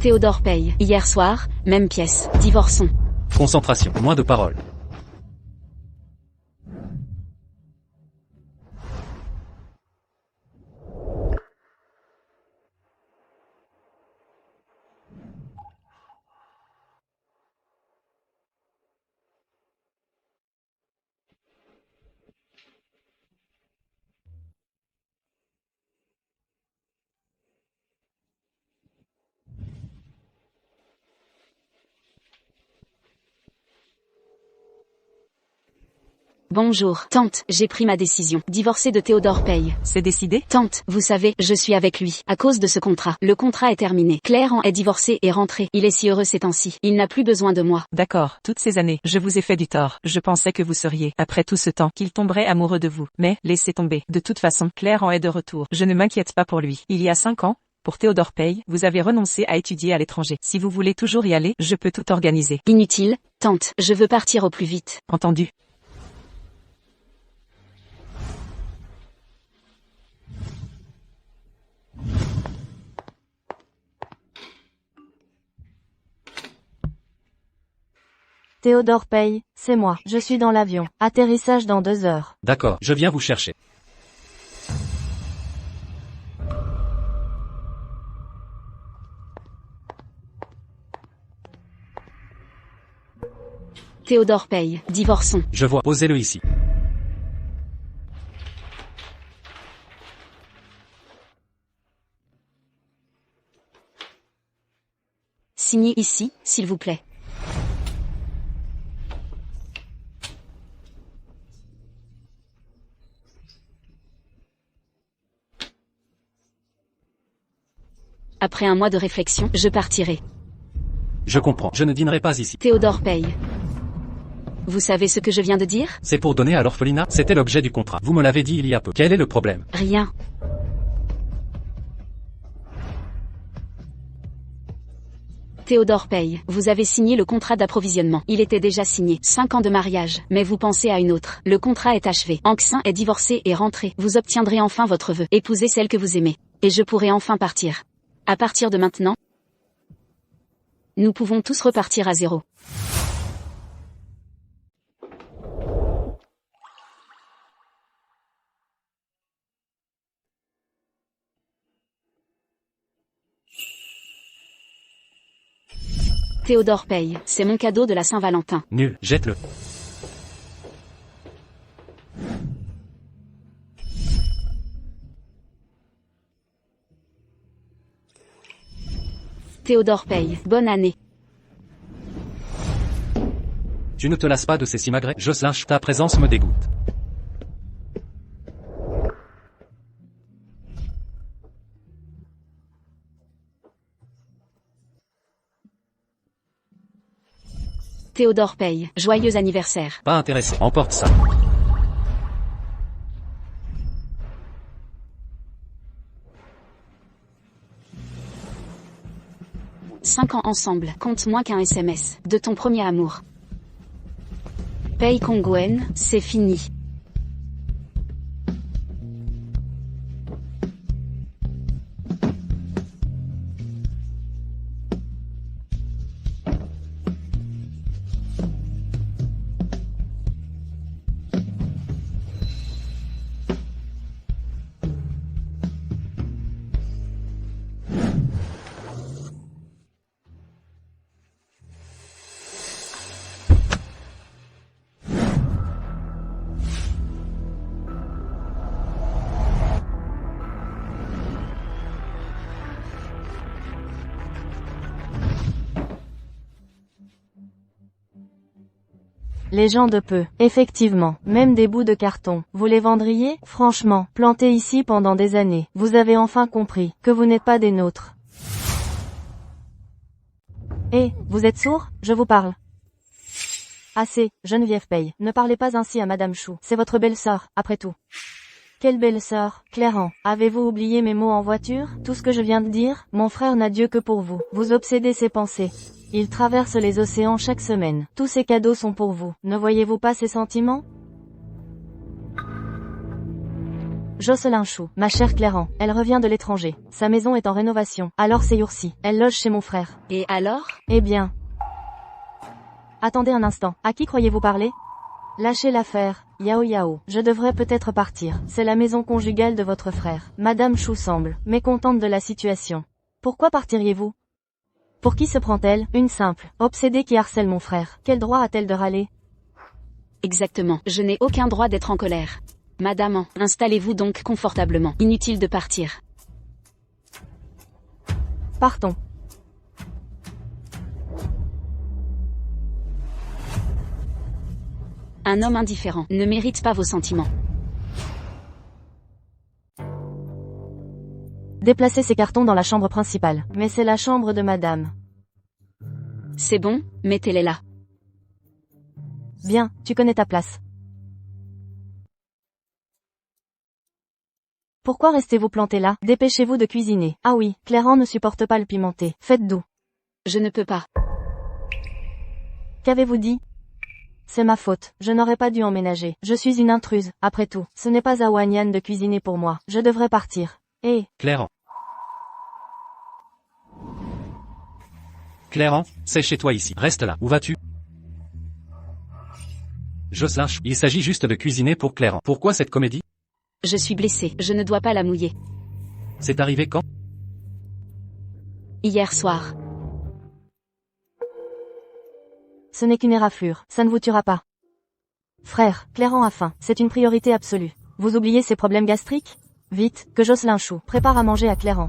Théodore paye. Hier soir, même pièce. Divorçons. Concentration, moins de paroles. Bonjour, tante, j'ai pris ma décision. Divorcer de Théodore paye. C'est décidé? Tante, vous savez, je suis avec lui. À cause de ce contrat. Le contrat est terminé. Claire en est divorcée et rentrée. Il est si heureux ces temps-ci. Il n'a plus besoin de moi. D'accord, toutes ces années, je vous ai fait du tort. Je pensais que vous seriez, après tout ce temps, qu'il tomberait amoureux de vous. Mais, laissez tomber. De toute façon, Claire en est de retour. Je ne m'inquiète pas pour lui. Il y a 5 ans, pour Théodore paye, vous avez renoncé à étudier à l'étranger. Si vous voulez toujours y aller, je peux tout organiser. Inutile, tante, je veux partir au plus vite. Entendu. Théodore paye, c'est moi. Je suis dans l'avion. Atterrissage dans 2 heures. D'accord, je viens vous chercher. Théodore paye. Divorçons. Je vois, posez-le ici. Signez ici, s'il vous plaît. Après un mois de réflexion, je partirai. Je comprends, je ne dînerai pas ici. Théodore paye. Vous savez ce que je viens de dire? C'est pour donner à l'orphelinat, c'était l'objet du contrat. Vous me l'avez dit il y a peu. Quel est le problème? Rien. Théodore paye. Vous avez signé le contrat d'approvisionnement. Il était déjà signé. 5 ans de mariage. Mais vous pensez à une autre. Le contrat est achevé. Anxin est divorcé et rentré. Vous obtiendrez enfin votre vœu. Épousez celle que vous aimez. Et je pourrai enfin partir. À partir de maintenant, nous pouvons tous repartir à zéro. Théodore paye. C'est mon cadeau de la Saint-Valentin. Nul, jette-le. Théodore paye. Bonne année. Tu ne te lasses pas de ces simagrées. Jocelyn, ta présence me dégoûte. Théodore paye. Joyeux anniversaire. Pas intéressé, emporte ça. Cinq ans ensemble, compte moins qu'un SMS, de ton premier amour. Paye Kongwen, c'est fini. Les gens de peu. Effectivement. Même des bouts de carton. Vous les vendriez? Franchement, plantés ici pendant des années. Vous avez enfin compris que vous n'êtes pas des nôtres. Vous êtes sourd? Je vous parle. Assez, Geneviève paye. Ne parlez pas ainsi à Madame Chou. C'est votre belle-sœur, après tout. Quelle belle-sœur, Clairant. Avez-vous oublié mes mots en voiture? Tout ce que je viens de dire? Mon frère n'a Dieu que pour vous. Vous obsédez ses pensées. Il traverse les océans chaque semaine. Tous ces cadeaux sont pour vous. Ne voyez-vous pas ses sentiments? Jocelyn Chou. Ma chère Cléran, elle revient de l'étranger. Sa maison est en rénovation. Alors c'est Yoursi. Elle loge chez mon frère. Et alors? Eh bien. Attendez un instant. À qui croyez-vous parler? Lâchez l'affaire. Yao Yao. Je devrais peut-être partir. C'est la maison conjugale de votre frère. Madame Chou semble mécontente de la situation. Pourquoi partiriez-vous? Pour qui se prend-elle? Une simple obsédée qui harcèle mon frère. Quel droit a-t-elle de râler? Exactement. Je n'ai aucun droit d'être en colère. Madame, installez-vous donc confortablement. Inutile de partir. Partons. Un homme indifférent ne mérite pas vos sentiments. Déplacez ces cartons dans la chambre principale. Mais c'est la chambre de madame. C'est bon, mettez-les là. Bien, tu connais ta place. Pourquoi restez-vous planté là? Dépêchez-vous de cuisiner. Ah oui, Cléran ne supporte pas le pimenté. Faites doux. Je ne peux pas. Qu'avez-vous dit? C'est ma faute. Je n'aurais pas dû emménager. Je suis une intruse, après tout. Ce n'est pas à Wanyan de cuisiner pour moi. Je devrais partir. Cléran. Cléran, c'est chez toi ici. Reste là. Où vas-tu? Jocelyn Chou. Il s'agit juste de cuisiner pour Cléran. Pourquoi cette comédie? Je suis blessée. Je ne dois pas la mouiller. C'est arrivé quand? Hier soir. Ce n'est qu'une éraflure. Ça ne vous tuera pas. Frère, Cléran a faim. C'est une priorité absolue. Vous oubliez ses problèmes gastriques? Vite, que Jocelyn Chou prépare à manger à Cléran.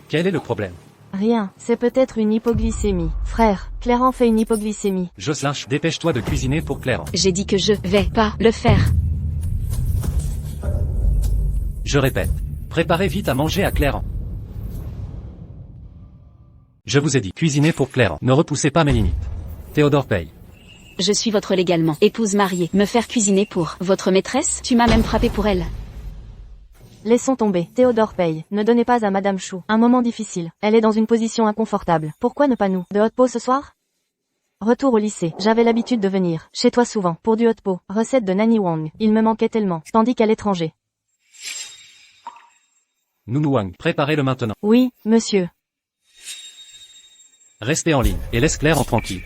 Quel est le problème? Rien, c'est peut-être une hypoglycémie. Frère, Cléran fait une hypoglycémie. Jocelyn Chou, dépêche-toi de cuisiner pour Cléran. J'ai dit que je vais pas le faire. Je répète. Préparez vite à manger à Cléran. Je vous ai dit, cuisinez pour Cléran. Ne repoussez pas mes limites. Théodore paye. Je suis votre légalement épouse mariée. Me faire cuisiner pour votre maîtresse? Tu m'as même frappé pour elle. Laissons tomber. Théodore paye. Ne donnez pas à Madame Chou un moment difficile. Elle est dans une position inconfortable. Pourquoi ne pas nous? De hot pot ce soir? Retour au lycée. J'avais l'habitude de venir chez toi souvent pour du hot pot. Recette de Nani Wang. Il me manquait tellement. Tandis qu'à l'étranger. Nounou Wang, préparez-le maintenant. Oui, monsieur. Restez en ligne, et laisse Cléran tranquille.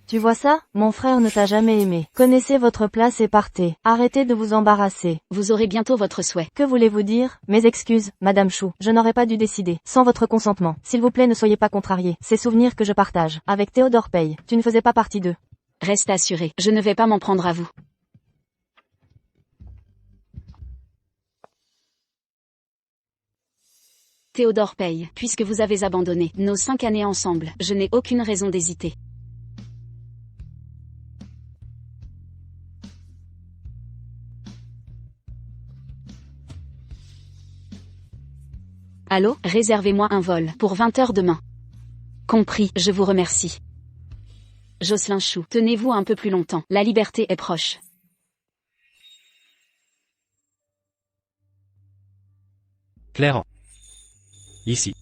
Tu vois ça? Mon frère ne t'a jamais aimé. Connaissez votre place et partez. Arrêtez de vous embarrasser. Vous aurez bientôt votre souhait. Que voulez-vous dire? Mes excuses, Madame Chou. Je n'aurais pas dû décider. Sans votre consentement. S'il vous plaît, ne soyez pas contrariés. Ces souvenirs que je partage avec Théodore paye. Tu ne faisais pas partie d'eux. Reste assuré. Je ne vais pas m'en prendre à vous. Théodore paye. Puisque vous avez abandonné nos 5 années ensemble, je n'ai aucune raison d'hésiter. Allô? Réservez-moi un vol pour 20h demain. Compris, je vous remercie. Jocelyn Chou, tenez-vous un peu plus longtemps, la liberté est proche. Cléran. Ici.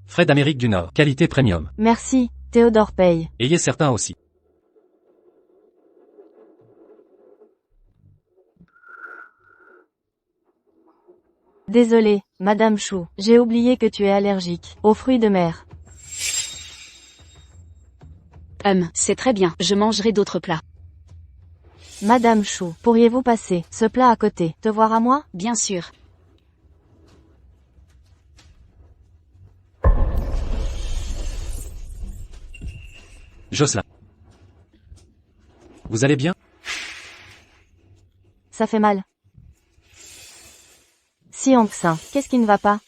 Frais d'Amérique du Nord, qualité premium. Merci, Théodore paye. Ayez certains aussi. Désolé, Madame Chou. J'ai oublié que tu es allergique aux fruits de mer. C'est très bien, je mangerai d'autres plats. Madame Chou, pourriez-vous passer ce plat à côté? Te voir à moi? Bien sûr. Jocelyn. Vous allez bien? Ça fait mal. Si Anksin, qu'est-ce qui ne va pas?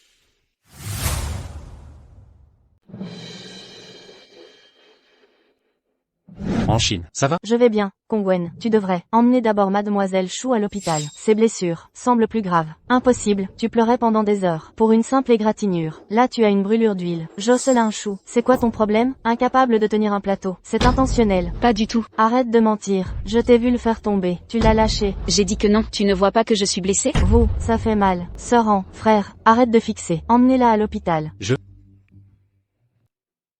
En Chine, ça va? Je vais bien, Kongwen. Tu devrais emmener d'abord Mademoiselle Chou à l'hôpital. Ses blessures semblent plus graves. Impossible, tu pleurais pendant des heures. Pour une simple égratignure. Là tu as une brûlure d'huile. Jocelyn Chou, c'est quoi ton problème? Incapable de tenir un plateau. C'est intentionnel. Pas du tout. Arrête de mentir. Je t'ai vu le faire tomber. Tu l'as lâché. J'ai dit que non, tu ne vois pas que je suis blessée? Vous, ça fait mal. Sœur, frère, arrête de fixer. Emmenez-la à l'hôpital.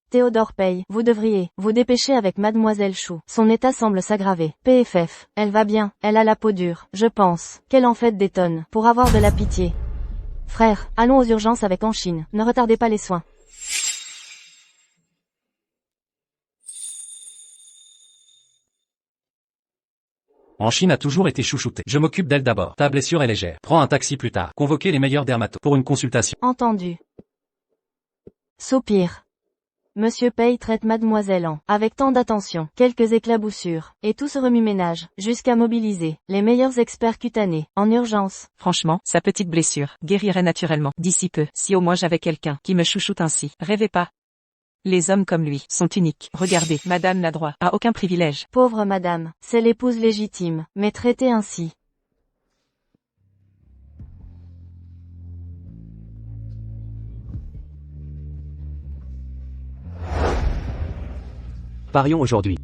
Théodore Paye, vous devriez vous dépêcher avec mademoiselle Chou. Son état semble s'aggraver. PFF, elle va bien, elle a la peau dure, je pense, qu'elle en fait des tonnes, pour avoir de la pitié. Frère, allons aux urgences avec en Chine, ne retardez pas les soins. En Chine a toujours été chouchoutée. Je m'occupe d'elle d'abord. Ta blessure est légère. Prends un taxi plus tard. Convoquez les meilleurs dermatos pour une consultation. Entendu. Soupir. Monsieur Paye traite mademoiselle en, avec tant d'attention, quelques éclaboussures, et tout ce remue-ménage, jusqu'à mobiliser les meilleurs experts cutanés, en urgence. Franchement, sa petite blessure guérirait naturellement, d'ici peu, si au moins j'avais quelqu'un qui me chouchoute ainsi. Rêvez pas. Les hommes comme lui sont uniques. Regardez, madame n'a droit à aucun privilège. Pauvre madame, c'est l'épouse légitime, mais traitée ainsi. Parions aujourd'hui.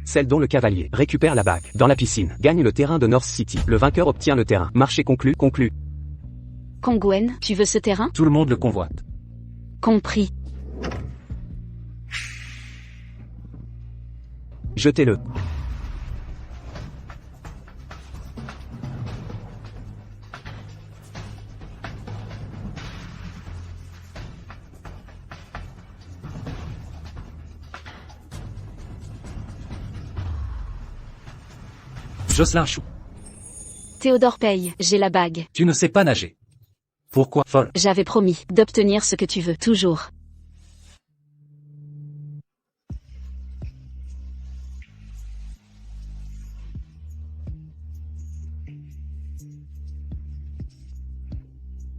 Celle dont le cavalier récupère la bague dans la piscine gagne le terrain de North City. Le vainqueur obtient le terrain. Marché conclu. Kongwen, tu veux ce terrain? Tout le monde le convoite. Compris. Jetez-le. Jocelyn Chou. Théodore Paye, j'ai la bague. Tu ne sais pas nager. Pourquoi, folle? J'avais promis d'obtenir ce que tu veux, toujours.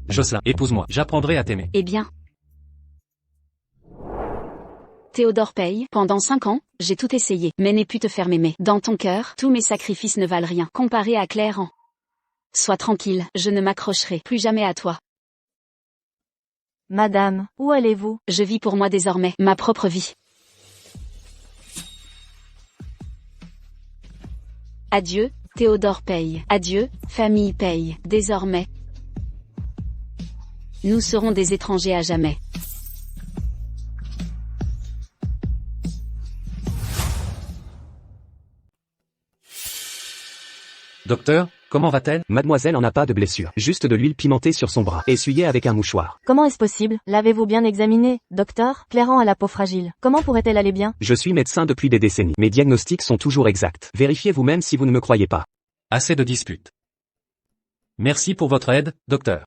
Jocelyn, épouse-moi. J'apprendrai à t'aimer. Eh bien. Théodore Paye, pendant 5 ans, j'ai tout essayé, mais n'ai pu te faire m'aimer. Dans ton cœur, tous mes sacrifices ne valent rien, comparé à Claire en. Sois tranquille, je ne m'accrocherai plus jamais à toi. Madame, où allez-vous? Je vis pour moi désormais, ma propre vie. Adieu, Théodore Paye. Adieu, famille Paye. Désormais, nous serons des étrangers à jamais. Docteur, comment va-t-elle? Mademoiselle en a pas de blessure. Juste de l'huile pimentée sur son bras. Essuyée avec un mouchoir. Comment est-ce possible? L'avez-vous bien examiné, docteur? Clairant a la peau fragile. Comment pourrait-elle aller bien? Je suis médecin depuis des décennies. Mes diagnostics sont toujours exacts. Vérifiez vous-même si vous ne me croyez pas. Assez de disputes. Merci pour votre aide, docteur.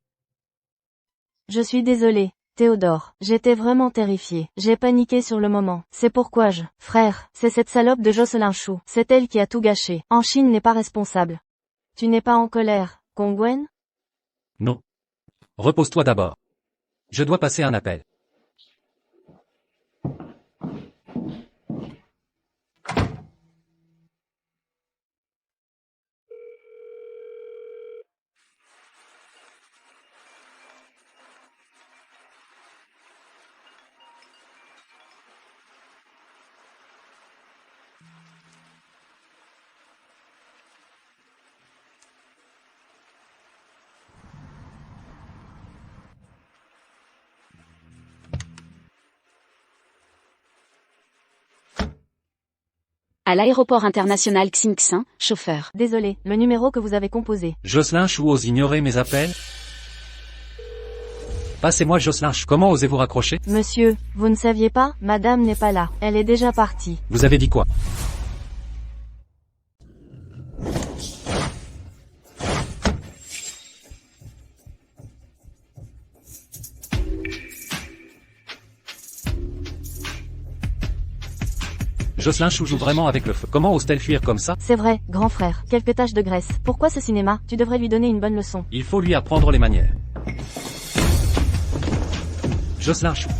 Je suis désolé, Théodore. J'étais vraiment terrifié. J'ai paniqué sur le moment. C'est pourquoi frère, c'est cette salope de Jocelyn Chou. C'est elle qui a tout gâché. En Chine n'est pas responsable. Tu n'es pas en colère, Kongwen? Non. Repose-toi d'abord. Je dois passer un appel. À l'aéroport international Xinxiang, chauffeur. Désolé, le numéro que vous avez composé. Jocelyn Chou ose ignorer mes appels? Passez-moi Jocelyn Chou. Comment osez-vous raccrocher? Monsieur, vous ne saviez pas? Madame n'est pas là. Elle est déjà partie. Vous avez dit quoi? Jocelyn Chou joue vraiment avec le feu. Comment ose-t-elle fuir comme ça? C'est vrai, grand frère. Quelques taches de graisse. Pourquoi ce cinéma? Tu devrais lui donner une bonne leçon. Il faut lui apprendre les manières. Jocelyn Chou.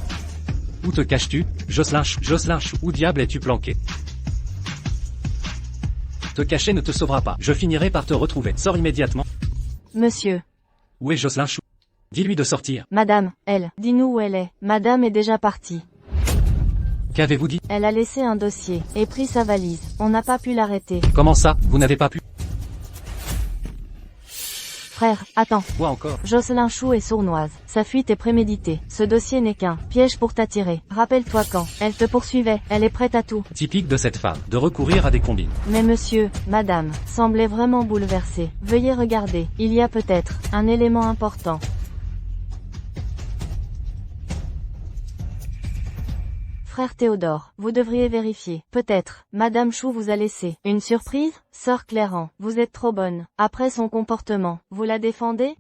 Où te caches-tu? Jocelyn Chou, où diable es-tu planqué? Te cacher ne te sauvera pas. Je finirai par te retrouver. Sors immédiatement. Monsieur. Où est Jocelyn Chou? Dis-lui de sortir. Madame, elle. Dis-nous où elle est. Madame est déjà partie. Qu'avez-vous dit? Elle a laissé un dossier, et pris sa valise. On n'a pas pu l'arrêter. Comment ça, vous n'avez pas pu? Frère, attends. Quoi encore? Jocelyn Chou est sournoise. Sa fuite est préméditée. Ce dossier n'est qu'un piège pour t'attirer. Rappelle-toi quand elle te poursuivait, elle est prête à tout. Typique de cette femme, de recourir à des combines. Mais monsieur, madame, semblait vraiment bouleversé. Veuillez regarder, il y a peut-être un élément important. Frère Théodore, vous devriez vérifier. Peut-être, Madame Chou vous a laissé une surprise? Sœur Clairant, vous êtes trop bonne. Après son comportement, vous la défendez?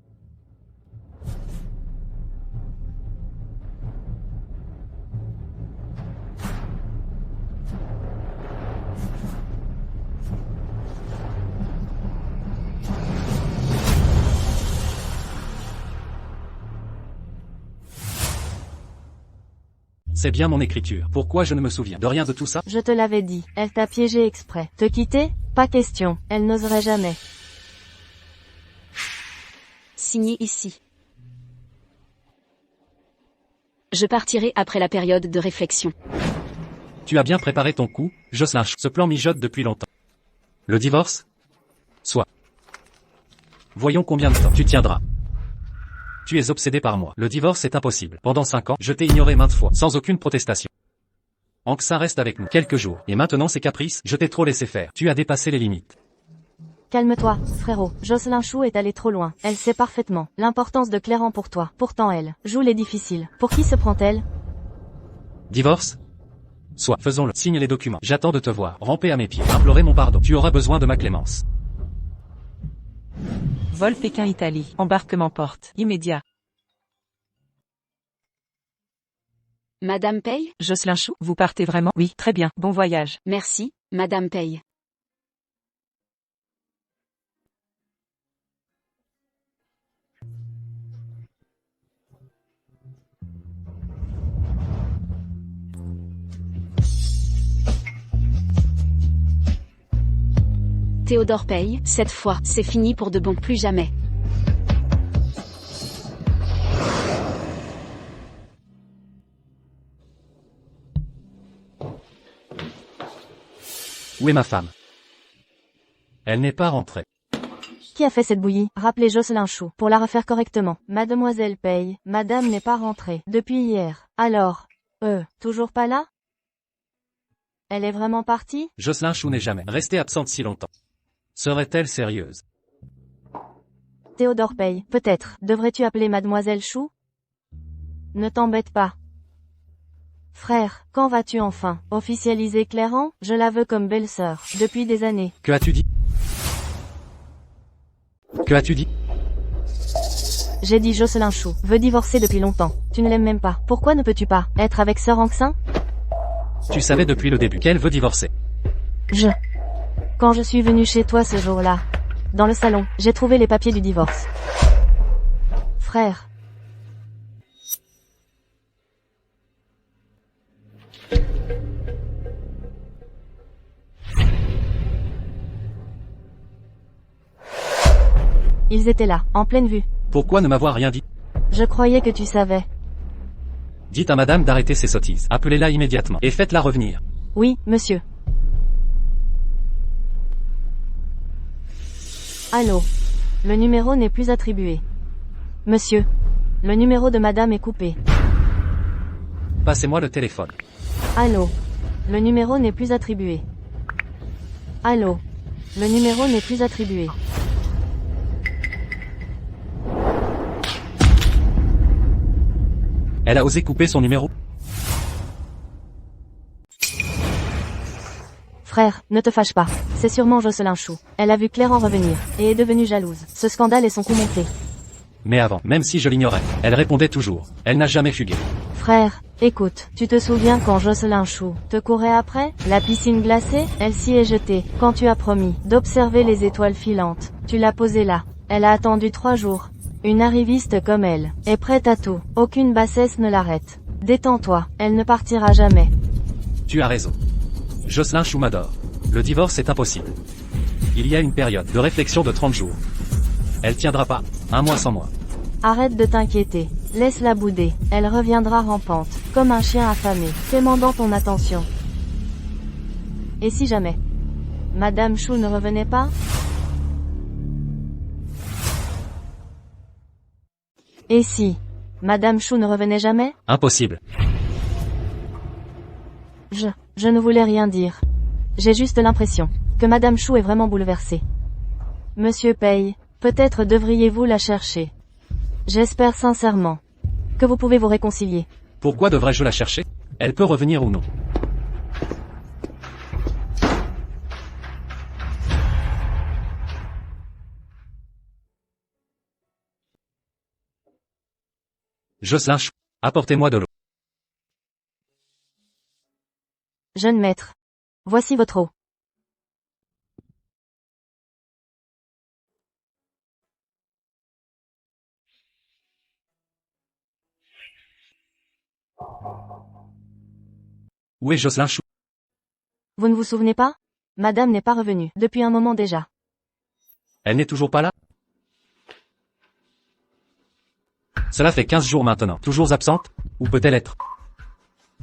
C'est bien mon écriture. Pourquoi je ne me souviens de rien de tout ça? Je te l'avais dit, elle t'a piégé exprès. Te quitter? Pas question, elle n'oserait jamais. Signé ici. Je partirai après la période de réflexion. Tu as bien préparé ton coup, Jocelyn Chou. Ce plan mijote depuis longtemps. Le divorce? Soit. Voyons combien de temps tu tiendras. Tu es obsédé par moi. Le divorce est impossible. Pendant 5 ans, je t'ai ignoré maintes fois, sans aucune protestation. Anxin reste avec nous quelques jours. Et maintenant ces caprices, je t'ai trop laissé faire. Tu as dépassé les limites. Calme-toi, frérot. Jocelyn Chou est allée trop loin. Elle sait parfaitement l'importance de Clairant pour toi. Pourtant elle joue les difficiles. Pour qui se prend-elle? Divorce? Soit. Faisons-le. Signe les documents. J'attends de te voir. Ramper à mes pieds. Implorer mon pardon. Tu auras besoin de ma clémence. Vol Pékin-Italie. Embarquement porte. Immédiat. Madame Paye? Jocelyn Chou, vous partez vraiment? Oui, très bien. Bon voyage. Merci, Madame Paye. Théodore Paye, cette fois, c'est fini pour de bon, plus jamais. Où est ma femme? Elle n'est pas rentrée. Qui a fait cette bouillie? Rappelez Jocelyn Chou, pour la refaire correctement. Mademoiselle Paye, madame n'est pas rentrée, depuis hier. Alors, toujours pas là? Elle est vraiment partie? Jocelyn Chou n'est jamais restée absente si longtemps. Serait-elle sérieuse? Théodore Paye, peut-être. Devrais-tu appeler Mademoiselle Chou? Ne t'embête pas. Frère, quand vas-tu enfin officialiser Clairant? Je la veux comme belle-sœur, depuis des années. Que as-tu dit? Que as-tu dit? J'ai dit Jocelyn Chou veut divorcer depuis longtemps. Tu ne l'aimes même pas. Pourquoi ne peux-tu pas être avec sœur Anxin? Tu savais depuis le début qu'elle veut divorcer. Quand je suis venue chez toi ce jour-là, dans le salon, j'ai trouvé les papiers du divorce. Frère. Ils étaient là, en pleine vue. Pourquoi ne m'avoir rien dit? Je croyais que tu savais. Dites à madame d'arrêter ses sottises. Appelez-la immédiatement et faites-la revenir. Oui, monsieur. Allô. Le numéro n'est plus attribué. Monsieur. Le numéro de madame est coupé. Passez-moi le téléphone. Allô. Le numéro n'est plus attribué. Allô. Le numéro n'est plus attribué. Elle a osé couper son numéro? Frère, ne te fâche pas. C'est sûrement Jocelyn Chou. Elle a vu Clairant revenir, et est devenue jalouse. Ce scandale est son coup monté. Mais avant, même si je l'ignorais, elle répondait toujours. Elle n'a jamais fugué. Frère, écoute, tu te souviens quand Jocelyn Chou te courait après? La piscine glacée? Elle s'y est jetée. Quand tu as promis d'observer les étoiles filantes, tu l'as posée là. Elle a attendu 3 jours. Une arriviste comme elle est prête à tout. Aucune bassesse ne l'arrête. Détends-toi, elle ne partira jamais. Tu as raison. Jocelyn Chou m'adore. Le divorce est impossible. Il y a une période de réflexion de 30 jours. Elle tiendra pas. 1 mois sans moi. Arrête de t'inquiéter. Laisse-la bouder. Elle reviendra rampante, comme un chien affamé, quémandant ton attention. Et si jamais Madame Chou ne revenait pas? Et si Madame Chou ne revenait jamais? Impossible. Je ne voulais rien dire. J'ai juste l'impression que Madame Chou est vraiment bouleversée. Monsieur Pei, peut-être devriez-vous la chercher. J'espère sincèrement que vous pouvez vous réconcilier. Pourquoi devrais-je la chercher? Elle peut revenir ou non. Jocelyn Chou, apportez-moi de l'eau. Jeune maître. Voici votre eau. Où est Jocelyn Chou? Vous ne vous souvenez pas? Madame n'est pas revenue, depuis un moment déjà. Elle n'est toujours pas là? Cela fait 15 jours maintenant. Toujours absente? Où peut-elle être?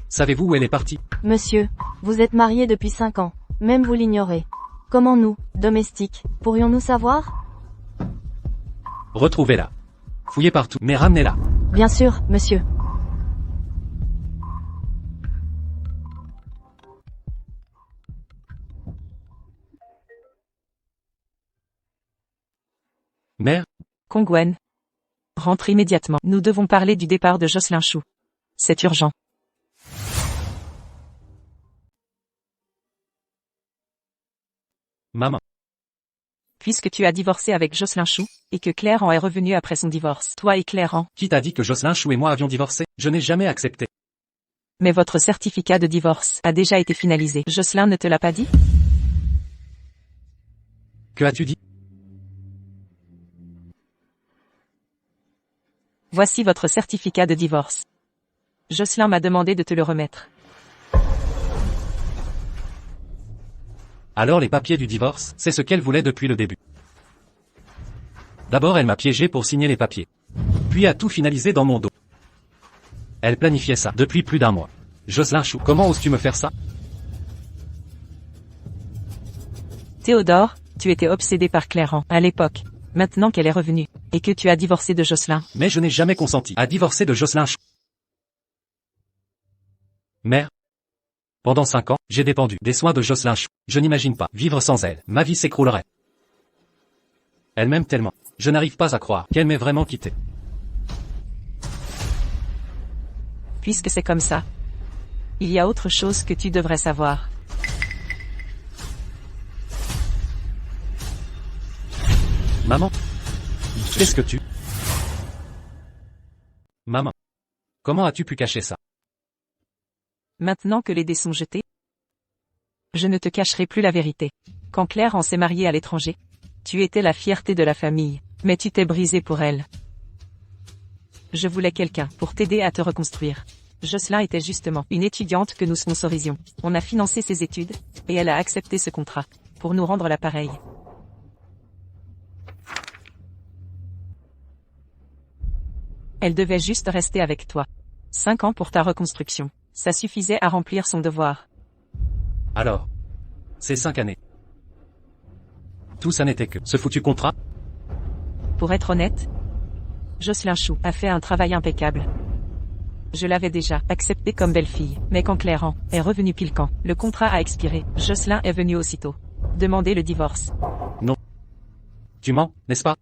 Savez-vous où elle est partie? Monsieur, vous êtes marié depuis 5 ans. Même vous l'ignorez. Comment nous, domestiques, pourrions-nous savoir? Retrouvez-la. Fouillez partout, mais ramenez-la. Bien sûr, monsieur. Mère? Kongwen. Rentre immédiatement. Nous devons parler du départ de Jocelyn Chou. C'est urgent. Maman. Puisque tu as divorcé avec Jocelyn Chou, et que Claire en est revenue après son divorce, toi et Claire en, Qui t'a dit que Jocelyn Chou et moi avions divorcé? Je n'ai jamais accepté. mais votre certificat de divorce a déjà été finalisé. Jocelyn ne te l'a pas dit? Que as-tu dit? Voici votre certificat de divorce. Jocelyn m'a demandé de te le remettre. Alors les papiers du divorce, c'est ce qu'elle voulait depuis le début. D'abord elle m'a piégé pour signer les papiers. Puis a tout finalisé dans mon dos. Elle planifiait ça depuis plus d'un mois. Jocelyn Chou, comment oses-tu me faire ça? Théodore, tu étais obsédé par Claire en, à l'époque. Maintenant qu'elle est revenue, et que tu as divorcé de Jocelyn. Mais je n'ai jamais consenti à divorcer de Jocelyn Chou. Mère. Pendant 5 ans, j'ai dépendu des soins de Jocelyn Chou. Je n'imagine pas vivre sans elle. Ma vie s'écroulerait. Elle m'aime tellement. Je n'arrive pas à croire qu'elle m'ait vraiment quitté. Puisque c'est comme ça. Il y a autre chose que tu devrais savoir. Maman. Qu'est-ce que tu... Maman. Comment as-tu pu cacher ça? Maintenant que les dés sont jetés, je ne te cacherai plus la vérité. Quand Claire en s'est mariée à l'étranger, tu étais la fierté de la famille, mais tu t'es brisé pour elle. Je voulais quelqu'un pour t'aider à te reconstruire. Jocelyn était justement une étudiante que nous sponsorisions. On a financé ses études, et elle a accepté ce contrat, pour nous rendre l'appareil. Elle devait juste rester avec toi. 5 ans pour ta reconstruction. Ça suffisait à remplir son devoir. Alors. Ces 5 années. Tout ça n'était que ce foutu contrat? Pour être honnête, Jocelyn Chou a fait un travail impeccable. Je l'avais déjà accepté comme belle-fille, mais quand Claire en est revenue pile quand le contrat a expiré, Jocelyn est venu aussitôt demander le divorce. Non. Tu mens, n'est-ce pas?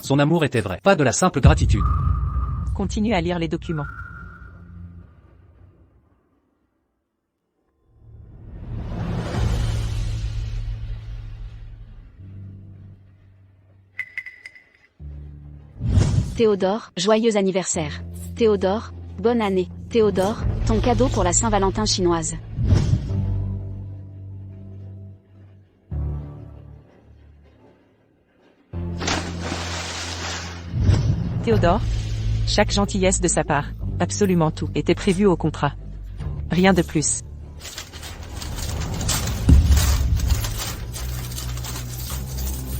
Son amour était vrai, pas de la simple gratitude. Continue à lire les documents. Théodore, joyeux anniversaire. Théodore, bonne année. Théodore, ton cadeau pour la Saint-Valentin chinoise. Théodore, chaque gentillesse de sa part, absolument tout, était prévu au contrat. Rien de plus.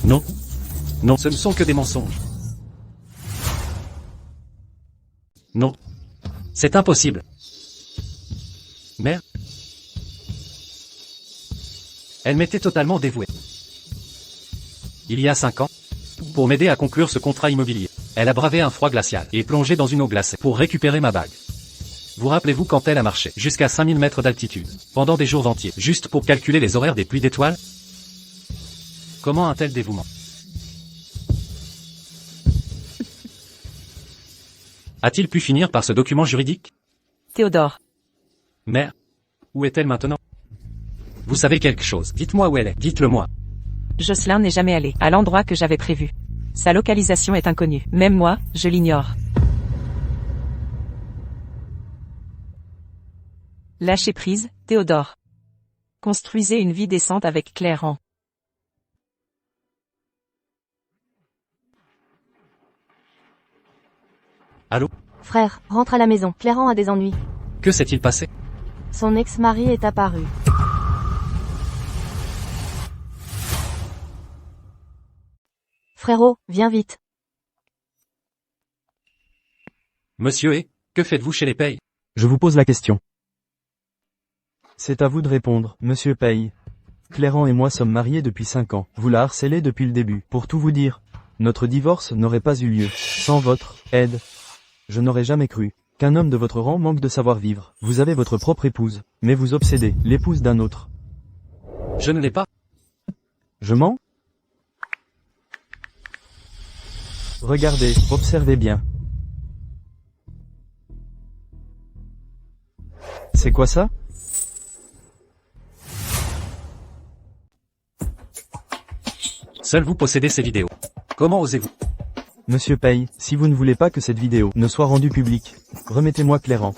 Non. Non, ce ne sont que des mensonges. Non. C'est impossible. Mère. Elle m'était totalement dévouée. Il y a 5 ans. Pour m'aider à conclure ce contrat immobilier. Elle a bravé un froid glacial et plongé dans une eau glacée pour récupérer ma bague. Vous rappelez-vous quand elle a marché jusqu'à 5000 mètres d'altitude, pendant des jours entiers, juste pour calculer les horaires des pluies d'étoiles? Comment un tel dévouement? A-t-il pu finir par ce document juridique? Théodore. Mère, où est-elle maintenant? Vous savez quelque chose, dites-moi où elle est, dites-le-moi. Jocelyn n'est jamais allé à l'endroit que j'avais prévu. Sa localisation est inconnue. Même moi, je l'ignore. Lâchez prise, Théodore. Construisez une vie décente avec Claire. Allô? Frère, rentre à la maison. Claire a des ennuis. Que s'est-il passé? Son ex-mari est apparu. Frérot, viens vite. Monsieur que faites-vous chez les Payes? Je vous pose la question. C'est à vous de répondre, monsieur Paye. Cléran et moi sommes mariés depuis 5 ans. Vous la harcelez depuis le début. Pour tout vous dire, notre divorce n'aurait pas eu lieu sans votre aide. Je n'aurais jamais cru qu'un homme de votre rang manque de savoir-vivre. Vous avez votre propre épouse, mais vous obsédez l'épouse d'un autre. Je ne l'ai pas. Je mens? Regardez, observez bien. C'est quoi ça? Seul vous possédez ces vidéos. Comment osez-vous? Monsieur Paye, si vous ne voulez pas que cette vidéo ne soit rendue publique, remettez-moi Cléran.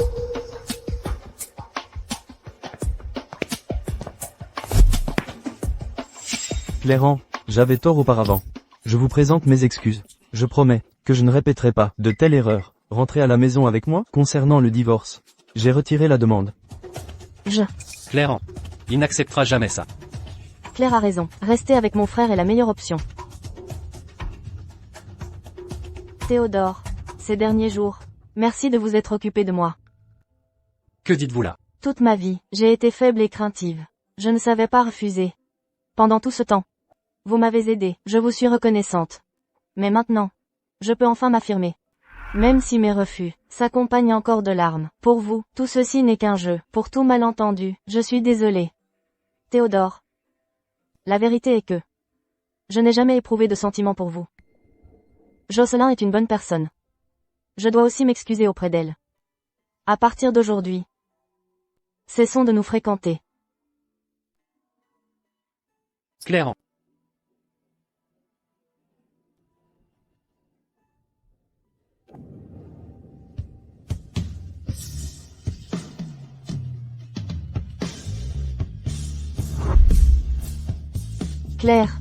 Cléran, j'avais tort auparavant. Je vous présente mes excuses. Je promets que je ne répéterai pas de telle erreur. Rentrez à la maison avec moi. Concernant le divorce, j'ai retiré la demande. Claire, il n'acceptera jamais ça. Claire a raison. Rester avec mon frère est la meilleure option. Théodore, ces derniers jours, merci de vous être occupé de moi. Que dites-vous là? Toute ma vie, j'ai été faible et craintive. Je ne savais pas refuser. Pendant tout ce temps, vous m'avez aidé, je vous suis reconnaissante. Mais maintenant, je peux enfin m'affirmer. Même si mes refus s'accompagnent encore de larmes. Pour vous, tout ceci n'est qu'un jeu. Pour tout malentendu, je suis désolée. Théodore. La vérité est que je n'ai jamais éprouvé de sentiments pour vous. Jocelyn est une bonne personne. Je dois aussi m'excuser auprès d'elle. À partir d'aujourd'hui, cessons de nous fréquenter. Claire. Claire.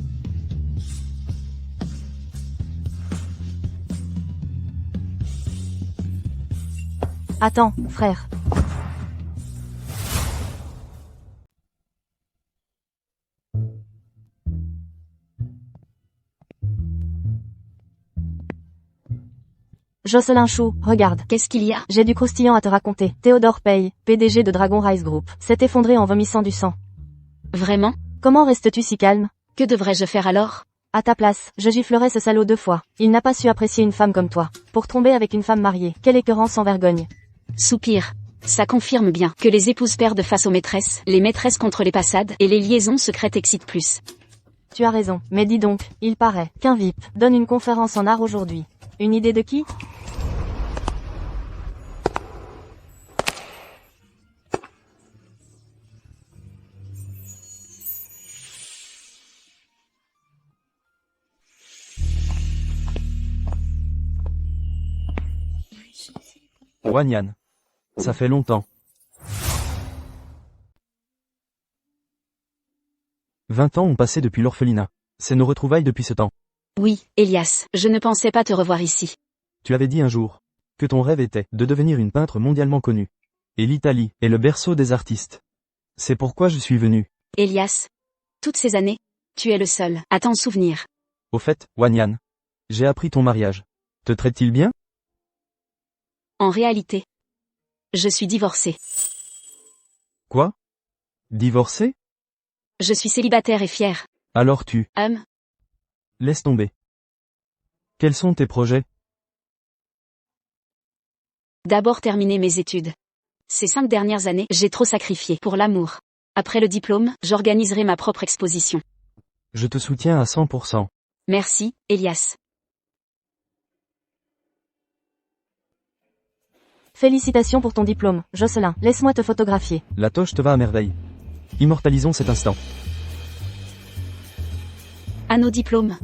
Attends, frère. Jocelyn Chou, regarde. Qu'est-ce qu'il y a? J'ai du croustillant à te raconter. Théodore Paye, PDG de Dragon Rise Group, s'est effondré en vomissant du sang. Vraiment? Comment restes-tu si calme? Que devrais-je faire alors? À ta place, je giflerais ce salaud 2 fois. Il n'a pas su apprécier une femme comme toi. Pour tomber avec une femme mariée, quelle écœurance sans vergogne. Soupir. Ça confirme bien que les épouses perdent face aux maîtresses, les maîtresses contre les passades, et les liaisons secrètes excitent plus. Tu as raison, mais dis donc, il paraît qu'un VIP donne une conférence en art aujourd'hui. Une idée de qui? Wanyan. Ça fait longtemps. 20 ans ont passé depuis l'orphelinat. C'est nos retrouvailles depuis ce temps. Oui, Elias, je ne pensais pas te revoir ici. Tu avais dit un jour que ton rêve était de devenir une peintre mondialement connue. Et l'Italie est le berceau des artistes. C'est pourquoi je suis venu. Elias. Toutes ces années, tu es le seul à t'en souvenir. Au fait, Wanyan, j'ai appris ton mariage. Te traite-t-il bien? En réalité, je suis divorcée. Quoi? Divorcé? Je suis célibataire et fière. Alors tu... Hum, Laisse tomber. Quels sont tes projets? D'abord terminer mes études. Ces 5 dernières années, j'ai trop sacrifié pour l'amour. Après le diplôme, j'organiserai ma propre exposition. Je te soutiens à 100%. Merci, Elias. Félicitations pour ton diplôme, Jocelyn. Laisse-moi te photographier. La toche te va à merveille. Immortalisons cet instant. À nos diplômes.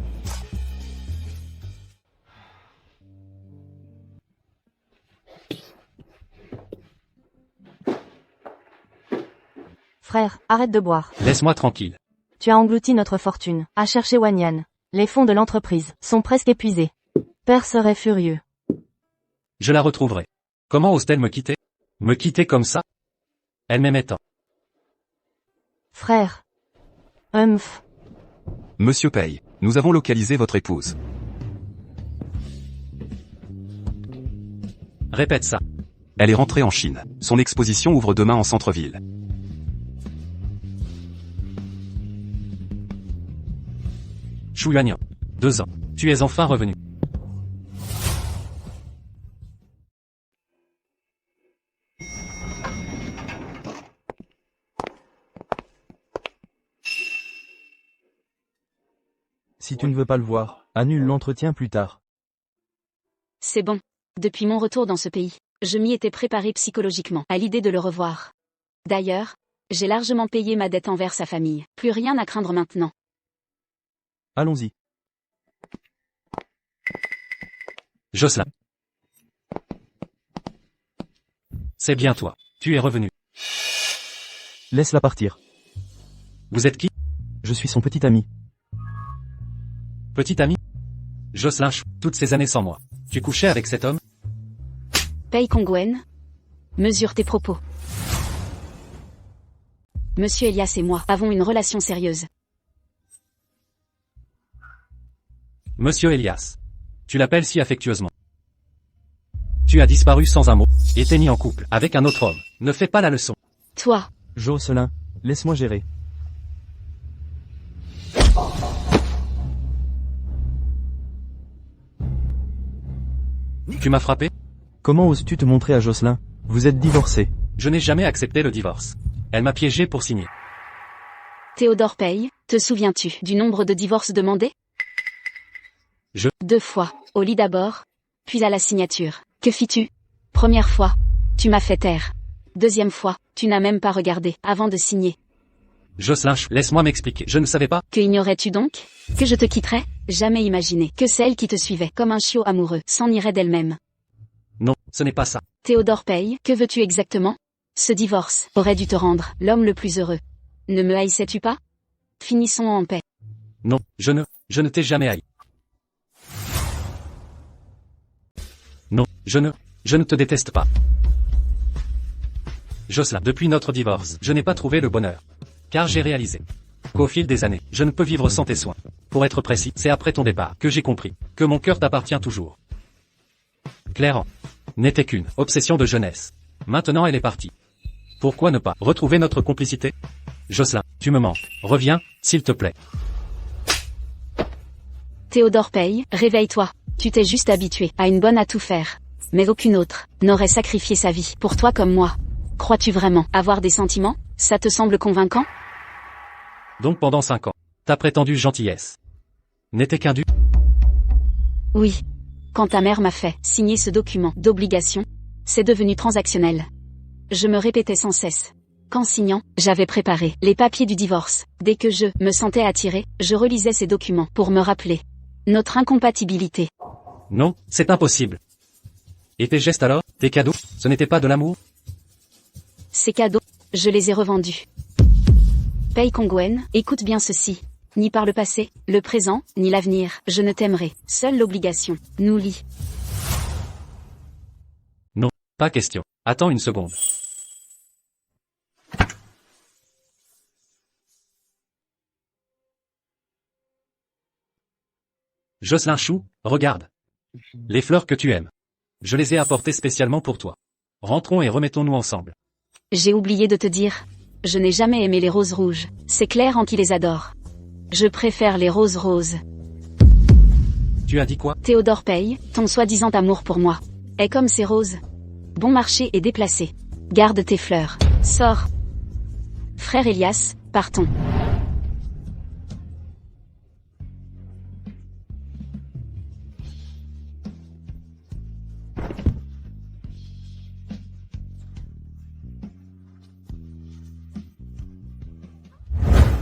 Frère, arrête de boire. Laisse-moi tranquille. Tu as englouti notre fortune, à chercher Wanyan. Les fonds de l'entreprise sont presque épuisés. Père serait furieux. Je la retrouverai. Comment ose-t-elle me quitter? Me quitter comme ça? Elle m'aimait tant. Frère. Humph. Monsieur Pei, nous avons localisé votre épouse. Répète ça. Elle est rentrée en Chine. Son exposition ouvre demain en centre-ville. Shu Yuanyan. 2 ans. Tu es enfin revenu. Si tu ne veux pas le voir, annule l'entretien plus tard. C'est bon. Depuis mon retour dans ce pays, je m'y étais préparé psychologiquement à l'idée de le revoir. D'ailleurs, j'ai largement payé ma dette envers sa famille. Plus rien à craindre maintenant. Allons-y. Jocelyn. C'est bien toi. Tu es revenu. Laisse-la partir. Vous êtes qui? Je suis son petit ami. Petit ami? Jocelyn Chou, toutes ces années sans moi. Tu couchais avec cet homme? Pei Kongwen. Mesure tes propos. Monsieur Elias et moi avons une relation sérieuse. Monsieur Elias. Tu l'appelles si affectueusement. Tu as disparu sans un mot, et t'es mis en couple avec un autre homme. Ne fais pas la leçon. Toi, Jocelyn, laisse-moi gérer. Tu m'as frappé? Comment oses-tu te montrer à Jocelyn? Vous êtes divorcés. Je n'ai jamais accepté le divorce. Elle m'a piégé pour signer. Théodore Pei, te souviens-tu du nombre de divorces demandés? 2 fois, au lit d'abord, puis à la signature. Que fis-tu? Première fois, tu m'as fait taire. Deuxième fois, tu n'as même pas regardé avant de signer. Jocelyn Chou, laisse-moi m'expliquer. Je ne savais pas. Que ignorais-tu donc? Que je te quitterais? Jamais imaginé que celle qui te suivait comme un chiot amoureux s'en irait d'elle-même. Non, ce n'est pas ça. Théodore Pei, que veux-tu exactement? Ce divorce aurait dû te rendre l'homme le plus heureux. Ne me haïssais-tu pas? Finissons en paix. Non, je ne t'ai jamais haï. Non, je ne te déteste pas. Jocelyn, depuis notre divorce, je n'ai pas trouvé le bonheur. Car j'ai réalisé qu'au fil des années, je ne peux vivre sans tes soins. Pour être précis, c'est après ton départ que j'ai compris que mon cœur t'appartient toujours. Claire n'était qu'une obsession de jeunesse. Maintenant elle est partie. Pourquoi ne pas retrouver notre complicité? Jocelyn, tu me manques. Reviens, s'il te plaît. Théodore Pei, réveille-toi. Tu t'es juste habitué à une bonne à tout faire. Mais aucune autre n'aurait sacrifié sa vie pour toi comme moi. Crois-tu vraiment avoir des sentiments? Ça te semble convaincant? Donc pendant 5 ans, ta prétendue gentillesse n'était qu'un dû? Oui. Quand ta mère m'a fait signer ce document d'obligation, c'est devenu transactionnel. Je me répétais sans cesse qu'en signant, j'avais préparé les papiers du divorce. Dès que je me sentais attiré, je relisais ces documents pour me rappeler notre incompatibilité. Non, c'est impossible. Et tes gestes alors? Tes cadeaux? Ce n'était pas de l'amour? Ces cadeaux, je les ai revendus. Pei Kongwen, écoute bien ceci. Ni par le passé, le présent, ni l'avenir, je ne t'aimerai. Seule l'obligation nous lie. Non, pas question. Attends une seconde. Jocelyn Chou, regarde. Les fleurs que tu aimes. Je les ai apportées spécialement pour toi. Rentrons et remettons-nous ensemble. J'ai oublié de te dire. Je n'ai jamais aimé les roses rouges. C'est Claire qui les adore. Je préfère les roses roses. Tu as dit quoi? Théodore Pei, ton soi-disant amour pour moi est comme ces roses. Bon marché et déplacé. Garde tes fleurs. Sors. Frère Elias, partons.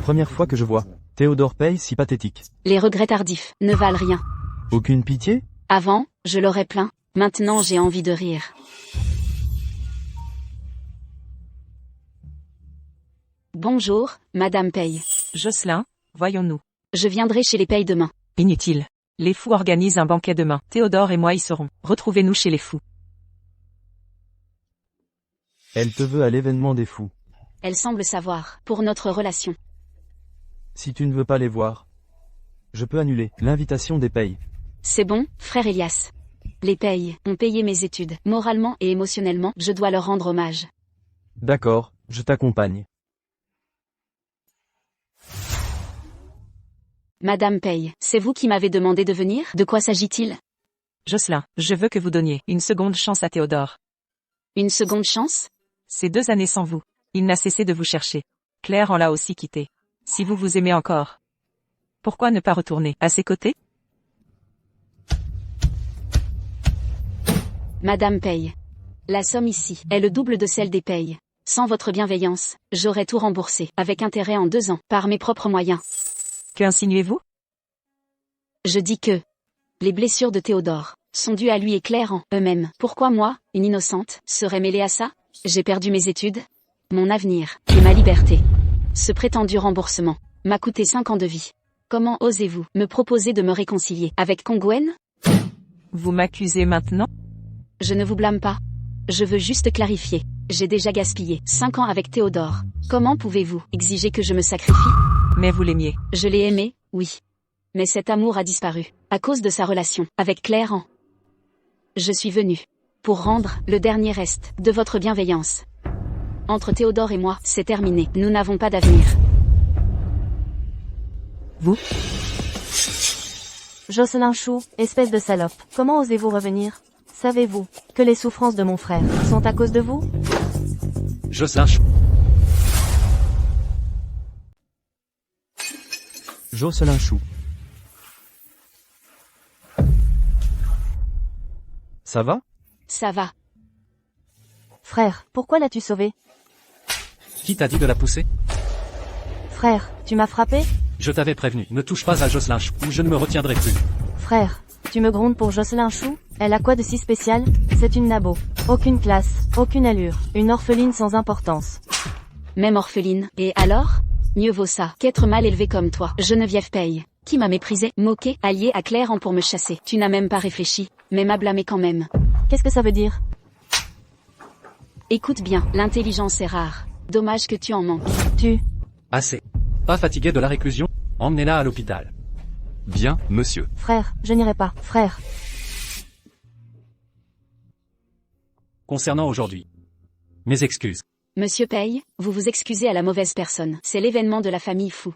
Première fois que je vois Théodore Pey si pathétique. Les regrets tardifs ne valent rien. Aucune pitié? Avant, je l'aurais plaint. Maintenant j'ai envie de rire. Bonjour, Madame Pey. Jocelyn, voyons-nous. Je viendrai chez les Pey demain. Inutile. Les fous organisent un banquet demain. Théodore et moi y serons. Retrouvez-nous chez les fous. Elle te veut à l'événement des fous. Elle semble savoir, pour notre relation. Si tu ne veux pas les voir, je peux annuler l'invitation des Pey. C'est bon, frère Elias. Les Pey ont payé mes études. Moralement et émotionnellement, je dois leur rendre hommage. D'accord, je t'accompagne. Madame Pey, c'est vous qui m'avez demandé de venir? De quoi s'agit-il? Jocelyn, je veux que vous donniez une seconde chance à Théodore. Une seconde chance? Ces 2 années sans vous. Il n'a cessé de vous chercher. Claire en l'a aussi quitté. Si vous vous aimez encore, pourquoi ne pas retourner à ses côtés? Madame Pey. La somme ici est le double de celle des Pey. Sans votre bienveillance, j'aurais tout remboursé, avec intérêt en 2 ans, par mes propres moyens. Que insinuez-vous? Je dis que les blessures de Théodore sont dues à lui et Claire en eux-mêmes. Pourquoi moi, une innocente, serais mêlée à ça? J'ai perdu mes études, mon avenir, et ma liberté. Ce prétendu remboursement m'a coûté 5 ans de vie. Comment osez-vous me proposer de me réconcilier avec Congwen? Vous m'accusez maintenant? Je ne vous blâme pas. Je veux juste clarifier. J'ai déjà gaspillé 5 ans avec Théodore. Comment pouvez-vous exiger que je me sacrifie? Mais vous l'aimiez. Je l'ai aimé, oui. Mais cet amour a disparu, à cause de sa relation avec Claire en. Je suis venue pour rendre le dernier reste de votre bienveillance. Entre Théodore et moi, c'est terminé. Nous n'avons pas d'avenir. Vous? Jocelyn Chou, espèce de salope, comment osez-vous revenir? Savez-vous que les souffrances de mon frère sont à cause de vous? Jocelyn Chou. Jocelyn Chou. Ça va? Ça va. Frère, pourquoi l'as-tu sauvé? Qui t'a dit de la pousser? Frère, tu m'as frappé? Je t'avais prévenu, ne touche pas à Jocelyn Chou, ou je ne me retiendrai plus. Frère, tu me grondes pour Jocelyn Chou? Elle a quoi de si spécial? C'est une nabo. Aucune classe, aucune allure, une orpheline sans importance. Même orpheline, et alors? Mieux vaut ça qu'être mal élevé comme toi. Geneviève Pey, qui m'a méprisé, moqué, allié à Claire en pour me chasser. Tu n'as même pas réfléchi, mais m'a blâmé quand même. Qu'est-ce que ça veut dire? Écoute bien, l'intelligence est rare. Dommage que tu en manques. Assez. Pas fatigué de la réclusion? Emmenez-la à l'hôpital. Bien, monsieur. Frère, je n'irai pas. Frère. Concernant aujourd'hui. Mes excuses. Monsieur Pey, vous vous excusez à la mauvaise personne. C'est l'événement de la famille fou.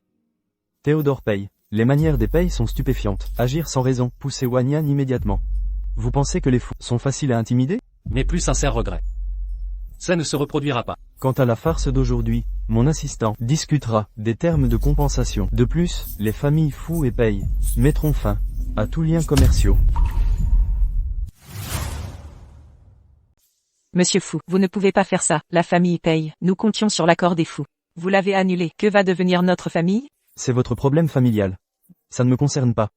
Théodore Pey. Les manières des Pey sont stupéfiantes. Agir sans raison, pousser Wanyan immédiatement. Vous pensez que les fous sont faciles à intimider? Mes plus sincères regrets. Ça ne se reproduira pas. Quant à la farce d'aujourd'hui, mon assistant discutera des termes de compensation. De plus, les familles Fou et Pey mettront fin à tous liens commerciaux. Monsieur Fou, vous ne pouvez pas faire ça. La famille paye. Nous comptions sur l'accord des fous. Vous l'avez annulé. Que va devenir notre famille? C'est votre problème familial. Ça ne me concerne pas.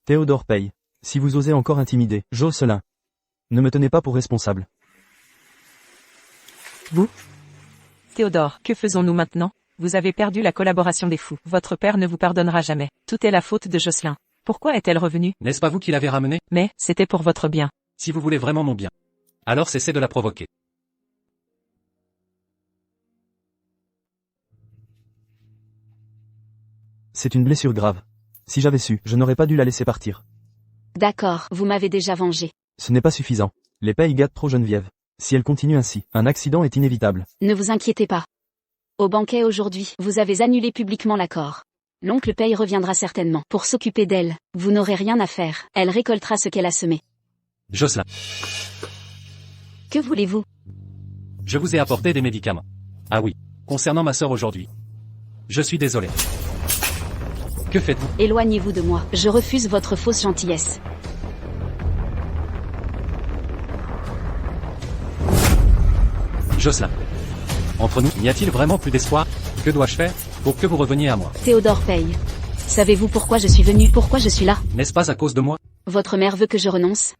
Théodore Pey. Si vous osez encore intimider Jocelyn, ne me tenez pas pour responsable. Vous? Théodore, que faisons-nous maintenant? Vous avez perdu la collaboration des fous. Votre père ne vous pardonnera jamais. Tout est la faute de Jocelyn. Pourquoi est-elle revenue? N'est-ce pas vous qui l'avez ramenée? Mais, c'était pour votre bien. Si vous voulez vraiment mon bien, alors cessez de la provoquer. C'est une blessure grave. Si j'avais su, je n'aurais pas dû la laisser partir. D'accord, vous m'avez déjà vengé. Ce n'est pas suffisant. Les Pey gâtent trop Geneviève. Si elle continue ainsi, un accident est inévitable. Ne vous inquiétez pas. Au banquet aujourd'hui, vous avez annulé publiquement l'accord. L'oncle Pey reviendra certainement pour s'occuper d'elle. Vous n'aurez rien à faire. Elle récoltera ce qu'elle a semé. Jocelyn. Que voulez-vous? Je vous ai apporté des médicaments. Ah oui. Concernant ma sœur aujourd'hui. Je suis désolé. Que faites-vous? Éloignez-vous de moi. Je refuse votre fausse gentillesse. Jocelyn. Entre nous, n'y a-t-il vraiment plus d'espoir? Que dois-je faire pour que vous reveniez à moi? Théodore Paye. Savez-vous pourquoi je suis venu? Pourquoi je suis là? N'est-ce pas à cause de moi? Votre mère veut que je renonce?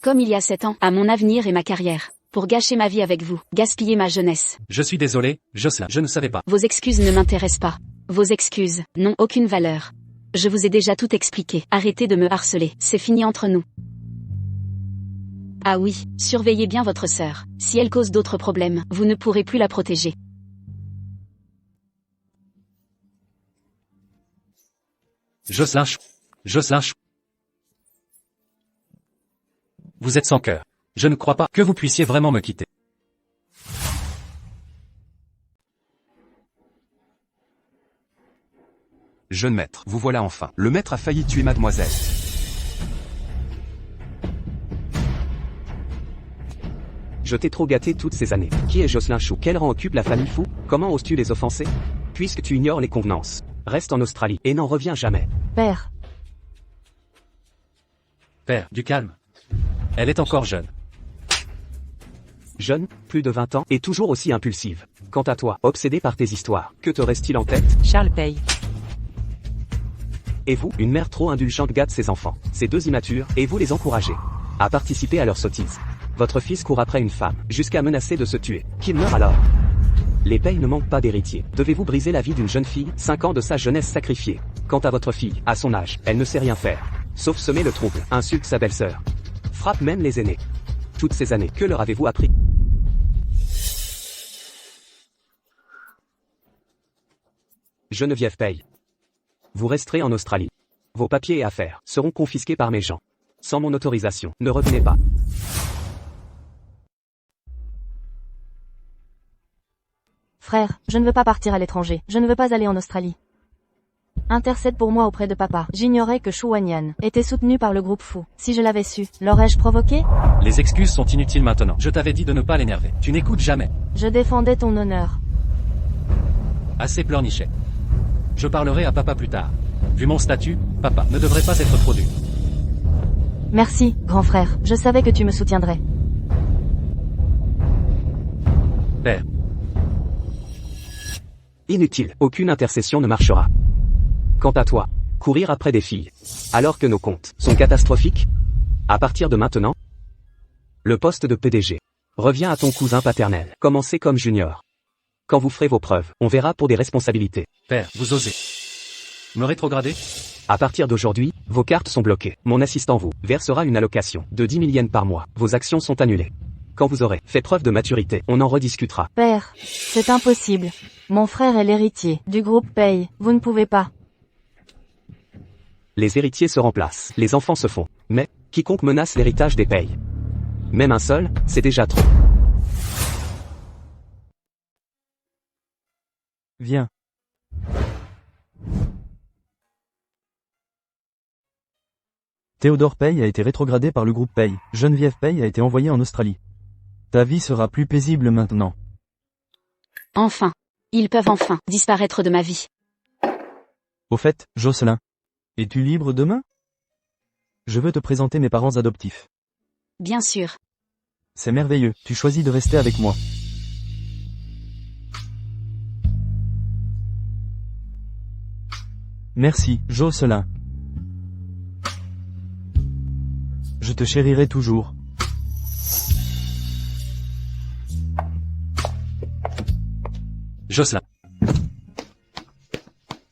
Comme il y a 7 ans, à mon avenir et ma carrière. Pour gâcher ma vie avec vous, gaspiller ma jeunesse. Je suis désolé, Jocelyn, je ne savais pas. Vos excuses ne m'intéressent pas. Vos excuses n'ont aucune valeur. Je vous ai déjà tout expliqué. Arrêtez de me harceler. C'est fini entre nous. Ah oui, surveillez bien votre sœur. Si elle cause d'autres problèmes, vous ne pourrez plus la protéger. Jocelyn. Jocelyn. Vous êtes sans cœur. Je ne crois pas que vous puissiez vraiment me quitter. Jeune maître, vous voilà enfin. Le maître a failli tuer mademoiselle. Je t'ai trop gâté toutes ces années. Qui est Jocelyn Chou? Quel rang occupe la famille Fou? Comment oses-tu les offenser? Puisque tu ignores les convenances, reste en Australie et n'en reviens jamais. Père. Père, du calme. Elle est encore jeune. Jeune, plus de 20 ans, et toujours aussi impulsive. Quant à toi, obsédé par tes histoires, que te reste-t-il en tête? Charles Paye. Et vous, une mère trop indulgente gâte ses enfants, ces deux immatures, et vous les encouragez à participer à leur sottise. Votre fils court après une femme, jusqu'à menacer de se tuer. Qu'il meure alors. Les Paye ne manquent pas d'héritiers. Devez-vous briser la vie d'une jeune fille, 5 ans de sa jeunesse sacrifiée? Quant à votre fille, à son âge, elle ne sait rien faire. Sauf semer le trouble, insulte sa belle-sœur. Frappe même les aînés. Toutes ces années, que leur avez-vous appris? Geneviève Paye. Vous resterez en Australie. Vos papiers et affaires seront confisqués par mes gens. Sans mon autorisation, ne revenez pas. Frère, je ne veux pas partir à l'étranger. Je ne veux pas aller en Australie. Intercède pour moi auprès de papa. J'ignorais que Shu Wanyan était soutenu par le groupe Fou. Si je l'avais su, l'aurais-je provoqué? Les excuses sont inutiles maintenant. Je t'avais dit de ne pas l'énerver. Tu n'écoutes jamais. Je défendais ton honneur. Assez pleurnichet. Je parlerai à papa plus tard. Vu mon statut, papa ne devrait pas être trop dur. Merci, grand frère. Je savais que tu me soutiendrais. Père. Inutile, aucune intercession ne marchera. Quant à toi, courir après des filles, alors que nos comptes sont catastrophiques? À partir de maintenant, le poste de PDG revient à ton cousin paternel. Commencez comme junior. Quand vous ferez vos preuves, on verra pour des responsabilités. Père, vous osez me rétrograder? À partir d'aujourd'hui, vos cartes sont bloquées. Mon assistant vous versera une allocation de 10 000 yens par mois. Vos actions sont annulées. Quand vous aurez fait preuve de maturité, on en rediscutera. Père, c'est impossible. Mon frère est l'héritier du groupe Paye. Vous ne pouvez pas. Les héritiers se remplacent, les enfants se font. Mais, quiconque menace l'héritage des Paye, même un seul, c'est déjà trop. Viens. Théodore Paye a été rétrogradé par le groupe Paye. Geneviève Paye a été envoyée en Australie. Ta vie sera plus paisible maintenant. Enfin. Ils peuvent enfin disparaître de ma vie. Au fait, Jocelyn. Es-tu libre demain? Je veux te présenter mes parents adoptifs. Bien sûr. C'est merveilleux, tu choisis de rester avec moi. Merci, Jocelyn. Je te chérirai toujours. Jocelyn.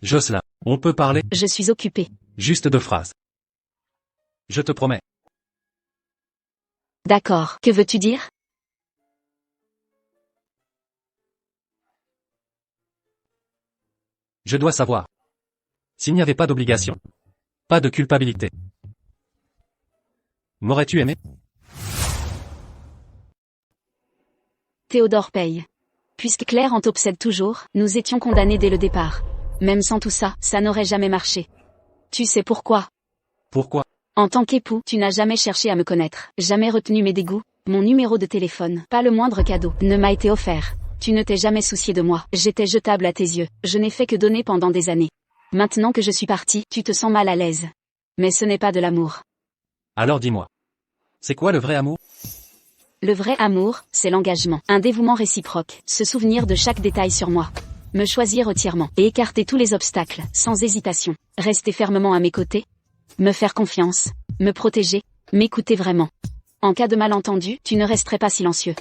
Jocelyn, on peut parler? Je suis occupé. Juste 2 phrases. Je te promets. D'accord. Que veux-tu dire? Je dois savoir. S'il n'y avait pas d'obligation, pas de culpabilité, m'aurais-tu aimé? Théodore Paye. Puisque Claire en t'obsède toujours, nous étions condamnés dès le départ. Même sans tout ça, ça n'aurait jamais marché. Tu sais pourquoi? Pourquoi? En tant qu'époux, tu n'as jamais cherché à me connaître, jamais retenu mes dégoûts, Mon numéro de téléphone, pas le moindre cadeau, ne m'a été offert. Tu ne t'es jamais soucié de moi, j'étais jetable à tes yeux, je n'ai fait que donner pendant des années. Maintenant que je suis parti, tu te sens mal à l'aise. Mais ce n'est pas de l'amour. Alors dis-moi. C'est quoi le vrai amour? Le vrai amour, c'est l'engagement, un dévouement réciproque, se souvenir de chaque détail sur moi. Me choisir entièrement, et écarter tous les obstacles, sans hésitation. Rester fermement à mes côtés. Me faire confiance. Me protéger. M'écouter vraiment. En cas de malentendu, tu ne resterais pas silencieux.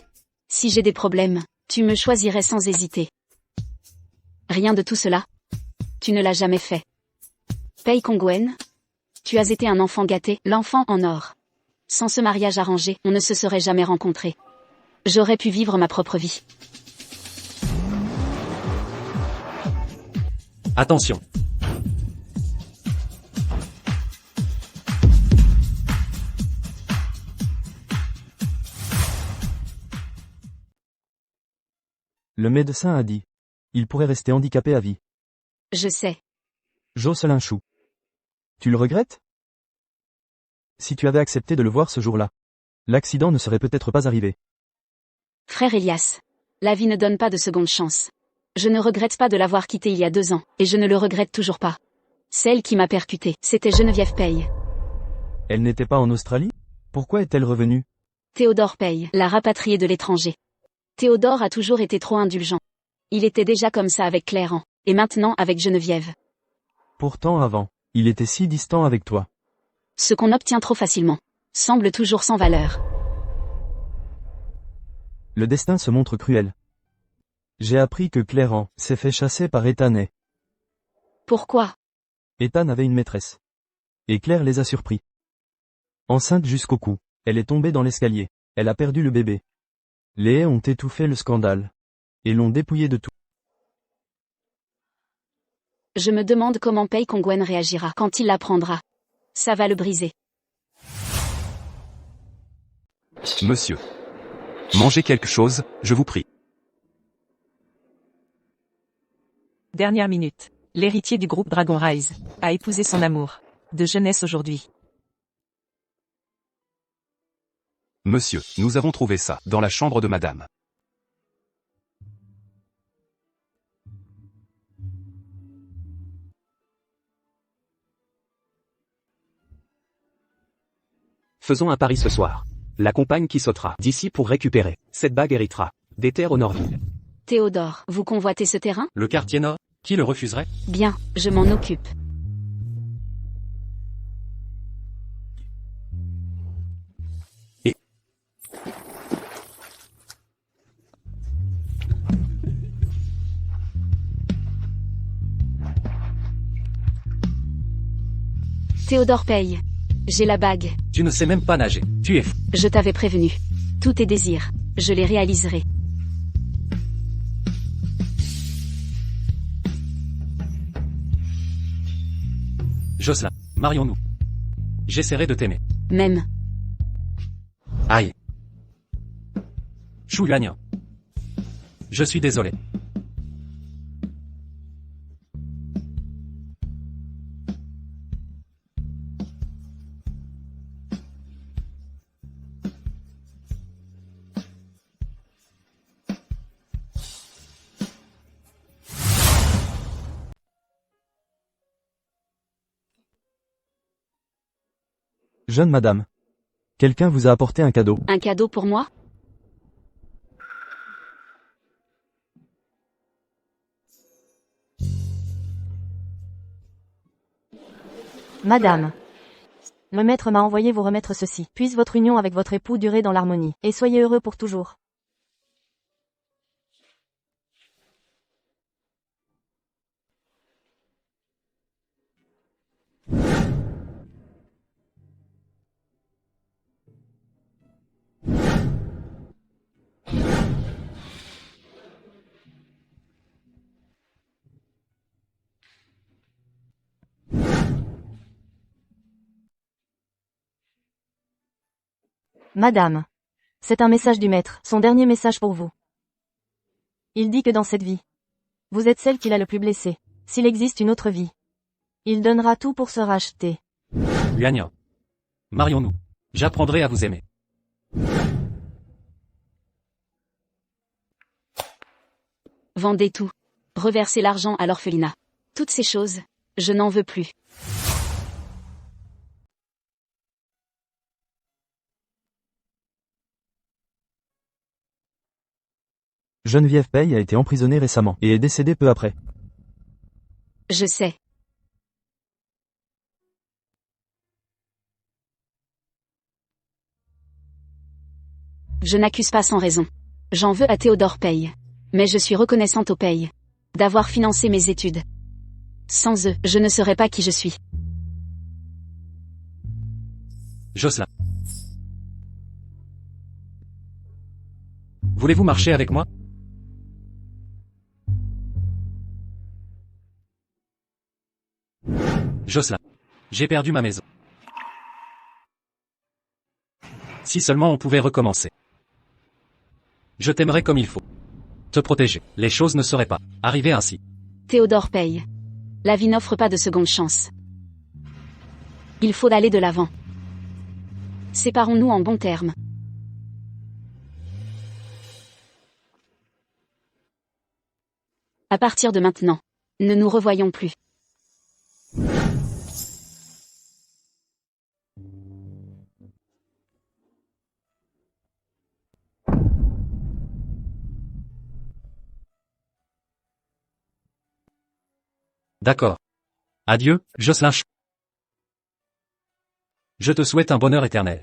Si j'ai des problèmes, tu me choisirais sans hésiter. Rien de tout cela. Tu ne l'as jamais fait. Pei Kongwen. Tu as été un enfant gâté, l'enfant en or. Sans ce mariage arrangé, on ne se serait jamais rencontrés. J'aurais pu vivre ma propre vie. Attention. Le médecin a dit. Il pourrait rester handicapé à vie. Je sais. Jocelyn Chou. Tu le regrettes? Si tu avais accepté de le voir ce jour-là, l'accident ne serait peut-être pas arrivé. Frère Elias. La vie ne donne pas de seconde chance. Je ne regrette pas de l'avoir quitté il y a 2 ans, et je ne le regrette toujours pas. Celle qui m'a percuté, c'était Geneviève Pei. Elle n'était pas en Australie? Pourquoi est-elle revenue? Théodore Pei l'a rapatriée de l'étranger. Théodore a toujours été trop indulgent. Il était déjà comme ça avec Cléran, et maintenant avec Geneviève. Pourtant avant, il était si distant avec toi. Ce qu'on obtient trop facilement semble toujours sans valeur. Le destin se montre cruel. J'ai appris que Cléran s'est fait chasser par Ethan. Pourquoi? Ethan avait une maîtresse. Et Claire les a surpris. Enceinte jusqu'au cou, elle est tombée dans l'escalier. Elle a perdu le bébé. Les haies ont étouffé le scandale. Et l'ont dépouillé de tout. Je me demande comment Pei Kongwen réagira quand il l'apprendra. Ça va le briser. Monsieur. Mangez quelque chose, je vous prie. Dernière minute. L'héritier du groupe Dragon Rise a épousé son amour de jeunesse aujourd'hui. Monsieur, nous avons trouvé ça, dans la chambre de madame. Faisons un pari ce soir. La compagne qui sautera d'ici pour récupérer cette bague héritera des terres au Norville. Théodore, vous convoitez ce terrain? Le quartier nord? Qui le refuserait? Bien, je m'en occupe. Théodore Pei. J'ai la bague. Tu ne sais même pas nager. Tu es fou. Je t'avais prévenu. Tous tes désirs, je les réaliserai. Jocelyn, marions-nous. J'essaierai de t'aimer. Même. Aïe. Chou Yuan. Je suis désolé. Jeune madame. Quelqu'un vous a apporté un cadeau. Un cadeau pour moi? Madame. Le maître m'a envoyé vous remettre ceci. Puisse votre union avec votre époux durer dans l'harmonie, et soyez heureux pour toujours. Madame. C'est un message du maître, son dernier message pour vous. Il dit que dans cette vie, vous êtes celle qu'il a le plus blessée. S'il existe une autre vie, il donnera tout pour se racheter. Yuan. Marions-nous. J'apprendrai à vous aimer. Vendez tout. Reversez l'argent à l'orphelinat. Toutes ces choses, je n'en veux plus. Geneviève Paye a été emprisonnée récemment et est décédée peu après. Je sais. Je n'accuse pas sans raison. J'en veux à Théodore Paye. Mais je suis reconnaissante au Paye d'avoir financé mes études. Sans eux, je ne serais pas qui je suis. Jocelyn. Voulez-vous marcher avec moi? Jocelyn. J'ai perdu ma maison. Si seulement on pouvait recommencer. Je t'aimerais comme il faut. Te protéger. Les choses ne seraient pas arrivées ainsi. Théodore Paye. La vie n'offre pas de seconde chance. Il faut aller de l'avant. Séparons-nous en bons termes. À partir de maintenant, ne nous revoyons plus. D'accord. Adieu, Jocelyn. Je te souhaite un bonheur éternel.